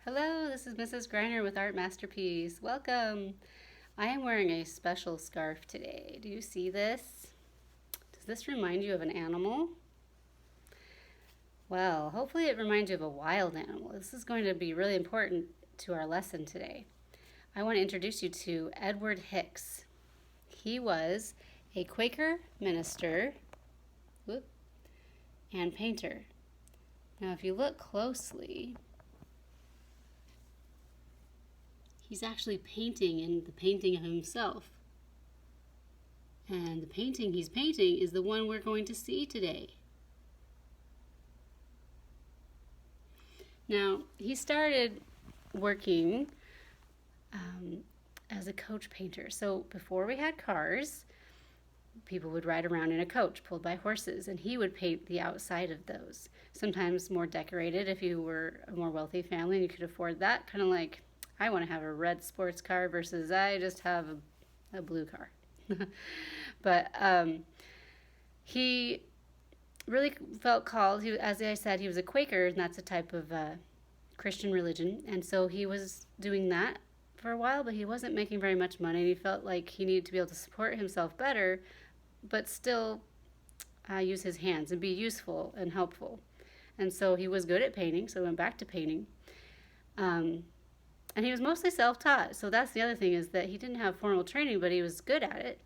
Hello, this is Mrs. Griner with Art Masterpiece. Welcome. I am wearing a special scarf today. Do you see this? Does this remind you of an animal? Well, hopefully it reminds you of a wild animal. This is going to be really important to our lesson today. I want to introduce you to Edward Hicks. He was a Quaker minister and painter. Now, if you look closely, he's actually painting in the painting of himself. And the painting he's painting is the one we're going to see today. Now, he started working as a coach painter. So before we had cars, people would ride around in a coach pulled by horses, and he would paint the outside of those. Sometimes more decorated if you were a more wealthy family and you could afford that, kind of like I want to have a red sports car versus I just have a blue car. But he really felt called. As I said, he was a Quaker, and that's a type of Christian religion. And so he was doing that for a while, but he wasn't making very much money. And he felt like he needed to be able to support himself better, but still use his hands and be useful and helpful. And so he was good at painting, so he went back to painting. And he was mostly self-taught. So that's the other thing, is that he didn't have formal training, but he was good at it.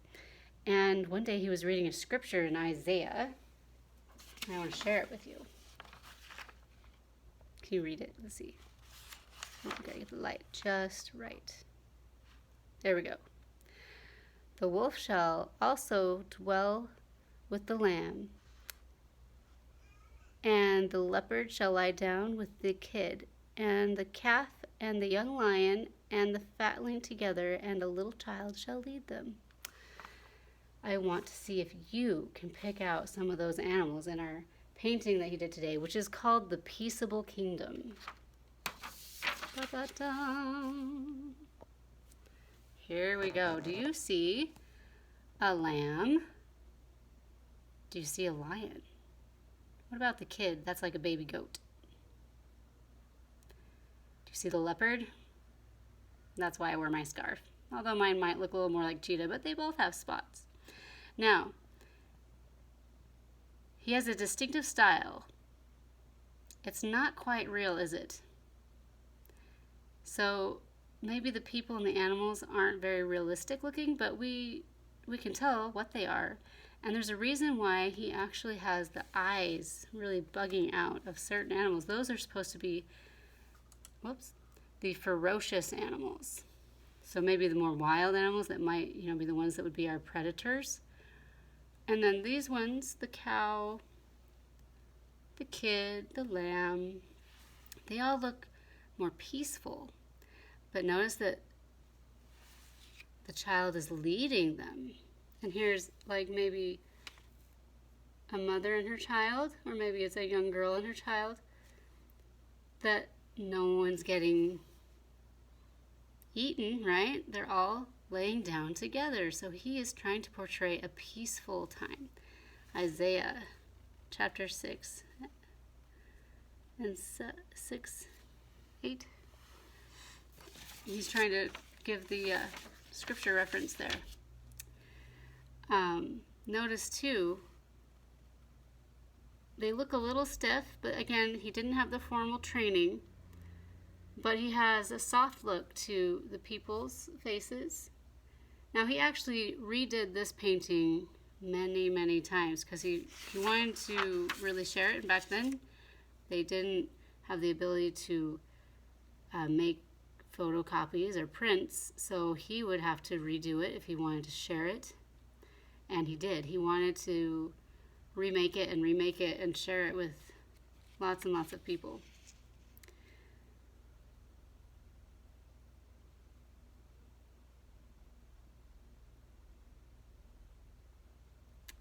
And one day he was reading a scripture in Isaiah. And I want to share it with you. Can you read it? Let's see. I gotta get the light just right. There we go. The wolf shall also dwell with the lamb, and the leopard shall lie down with the kid, and the calf and the young lion and the fatling together, and a little child shall lead them. I want to see if you can pick out some of those animals in our painting that he did today, which is called the Peaceable Kingdom. Ba-ba-dum. Here we go. Do you see a lamb? Do you see a lion? What about the kid? That's like a baby goat. Do you see the leopard? That's why I wear my scarf. Although mine might look a little more like cheetah, but they both have spots. Now, he has a distinctive style. It's not quite real, is it? So maybe the people and the animals aren't very realistic looking, but we can tell what they are. And there's a reason why he actually has the eyes really bugging out of certain animals. Those are supposed to be, the ferocious animals. So maybe the more wild animals that might, be the ones that would be our predators. And then these ones, the cow, the kid, the lamb, they all look more peaceful. But notice that the child is leading them. And here's like maybe a mother and her child, or maybe it's a young girl and her child, that no one's getting eaten, right? They're all laying down together. So he is trying to portray a peaceful time. Isaiah chapter 6 and 6, 8. He's trying to give the scripture reference there. Notice too, they look a little stiff, but again, he didn't have the formal training, but he has a soft look to the people's faces. Now, he actually redid this painting many, many times because he wanted to really share it. And back then, they didn't have the ability to make photocopies or prints, so he would have to redo it if he wanted to share it. And he did. He wanted to remake it and share it with lots and lots of people.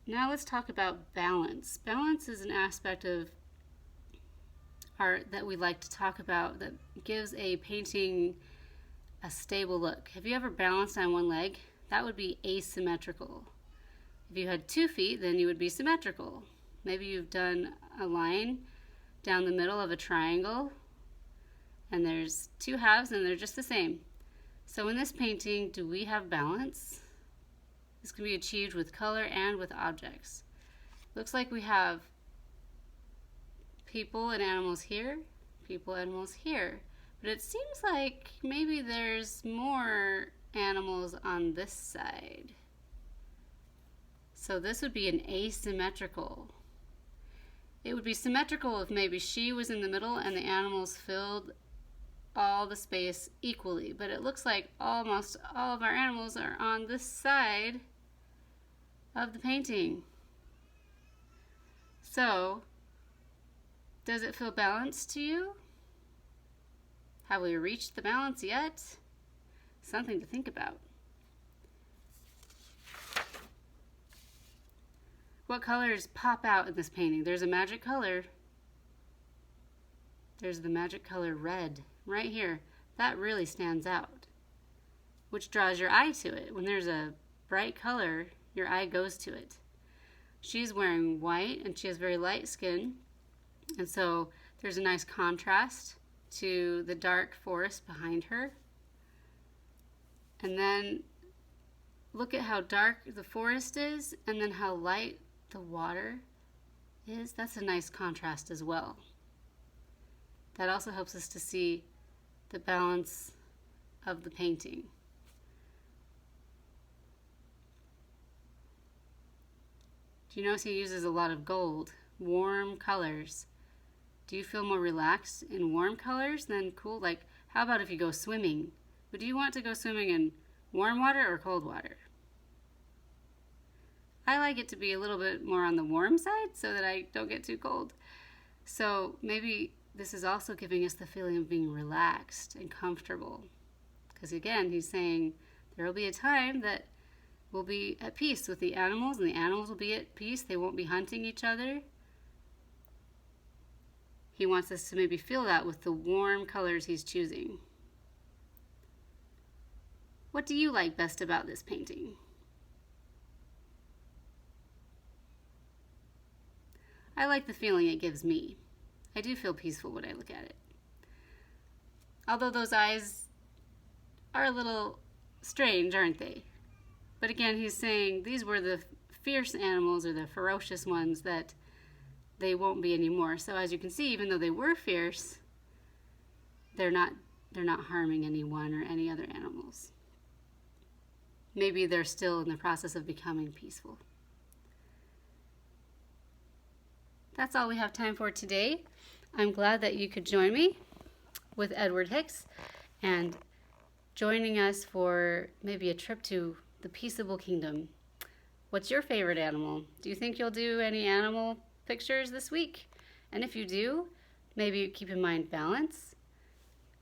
Now let's talk about balance. Balance is an aspect of art that we like to talk about that gives a painting a stable look. Have you ever balanced on one leg? That would be asymmetrical. If you had 2 feet, then you would be symmetrical. Maybe you've done a line down the middle of a triangle And there's two halves and they're just the same. So in this painting, do we have balance? This can be achieved with color and with objects. Looks like we have people and animals here, people, animals here. But it seems like maybe there's more animals on this side. So this would be an asymmetrical. It would be symmetrical if maybe she was in the middle and the animals filled all the space equally. But it looks like almost all of our animals are on this side of the painting. So, does it feel balanced to you? Have we reached the balance yet? Something to think about. What colors pop out in this painting? There's a magic color. There's the magic color red right here. That really stands out, which draws your eye to it. When there's a bright color, your eye goes to it. She's wearing white and she has very light skin, and so there's a nice contrast to the dark forest behind her. And then look at how dark the forest is and then how light the water is. That's a nice contrast as well. That also helps us to see the balance of the painting. Do you notice he uses a lot of gold, warm colors? Do you feel more relaxed in warm colors than cool? Like, how about if you go swimming? Would you want to go swimming in warm water or cold water? I like it to be a little bit more on the warm side so that I don't get too cold. So maybe this is also giving us the feeling of being relaxed and comfortable. Because again, he's saying there will be a time that we'll be at peace with the animals, and the animals will be at peace. They won't be hunting each other. He wants us to maybe feel that with the warm colors he's choosing. What do you like best about this painting? I like the feeling it gives me. I do feel peaceful when I look at it. Although those eyes are a little strange, aren't they? But again, he's saying these were the fierce animals or the ferocious ones that they won't be anymore. So as you can see, even though they were fierce, they're not harming anyone or any other animals. Maybe they're still in the process of becoming peaceful. That's all we have time for today. I'm glad that you could join me with Edward Hicks and joining us for maybe a trip to the Peaceable Kingdom. What's your favorite animal? Do you think you'll do any animal pictures this week? And if you do, maybe keep in mind balance.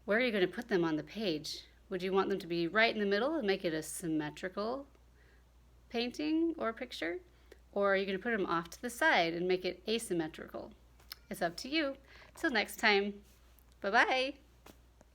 Where are you going to put them on the page? Would you want them to be right in the middle and make it a symmetrical painting or picture? Or are you going to put them off to the side and make it asymmetrical? It's up to you. Till next time, bye-bye.